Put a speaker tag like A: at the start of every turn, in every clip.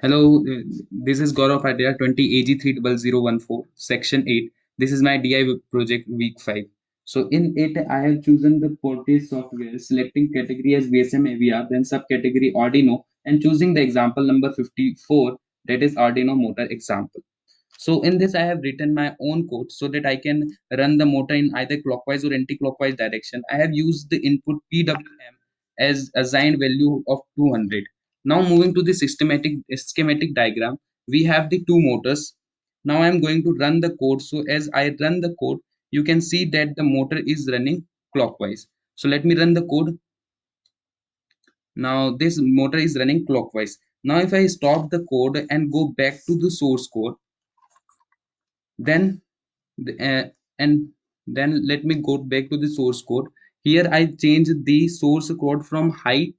A: Hello, this is Gaurav Patidar 20Ag30014, Section 8. This is my DI project week 5. So in it, I have chosen the PROTEUS software, selecting category as VSM AVR, then subcategory Aurdino, and choosing the example number 54, that is Aurdino motor example. So in this, I have written my own code so that I can run the motor in either clockwise or anti-clockwise direction. I have used the input PWM as assigned value of 200. Now moving to the systematic schematic diagram, we have the two motors. Now I am going to run the code. So as I run the code, you can see that the motor is running clockwise. So let me run the code. Now this motor is running clockwise. Now if I stop the code and go back to the source code, then and then let me go back to the source code. Here I change the source code from high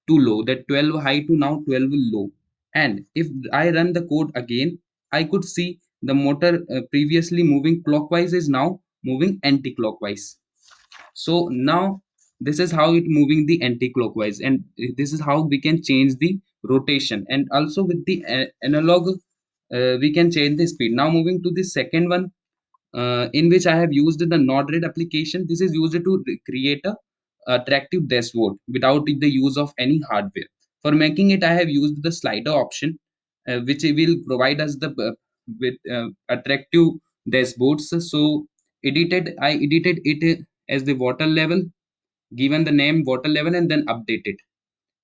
A: to low, that 12 high to now 12 low. And if I run the code again, I could see the motor previously moving clockwise is now moving anti-clockwise. So now this is how it moving the anti-clockwise, and this is how we can change the rotation. And also with the analog, we can change the speed. Now moving to the second one, in which I have used the node RED application. This is used to create a attractive dashboard without the use of any hardware. For making it, I have used the slider option, which will provide us the with attractive dashboards. So I edited it as the water level, given the name water level, and then updated,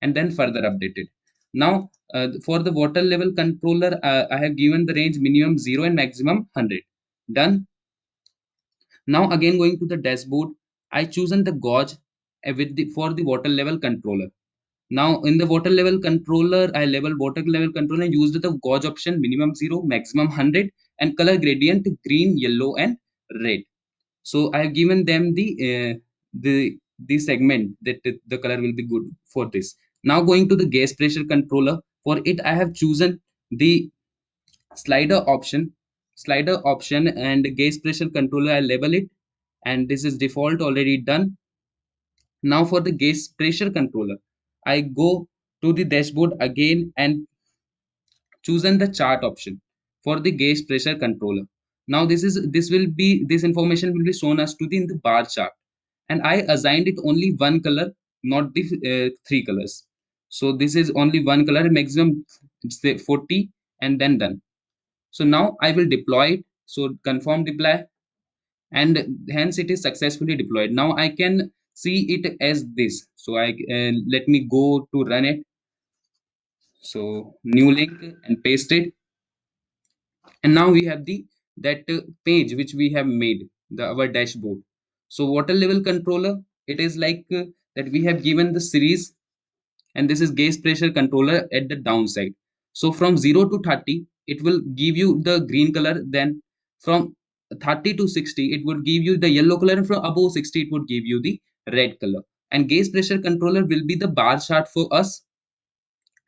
A: and then further updated. Now for the water level controller, I have given the range minimum 0 and maximum 100. Done. Now again going to the dashboard, I chosen the gauge with the for the water level controller. Now in the water level controller, I level water level controller and used the gauge option minimum 0, maximum 100, and color gradient green, yellow, and red. So I have given them the segment that the color will be good for this. Now going to the gas pressure controller, for it I have chosen the slider option and gas pressure controller. I label it, and this is default already done. Now for the gas pressure controller, I go to the dashboard again and chosen the chart option for the gas pressure controller. Now this information will be shown as to the in the bar chart, and I assigned it only one color, not the three colors. So this is only one color, maximum say 40, and then done. So now I will deploy it. So confirm deploy, and hence it is successfully deployed. Now I can see it as this. So I let me go to run it. So new link and paste it, and now we have the that page which we have made, the our dashboard. So water level controller, it is like that we have given the series, and this is gas pressure controller at the downside. So from 0 to 30 it will give you the green color, then from 30 to 60 it would give you the yellow color, and from above 60 it would give you the red color. And gas pressure controller will be the bar chart for us.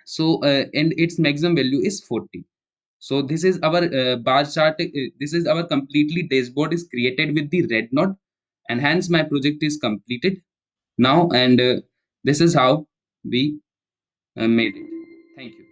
A: So and its maximum value is 40. So this is our bar chart. This is our completely dashboard is created with the red node, and hence my project is completed now. And this is how we made it. Thank you.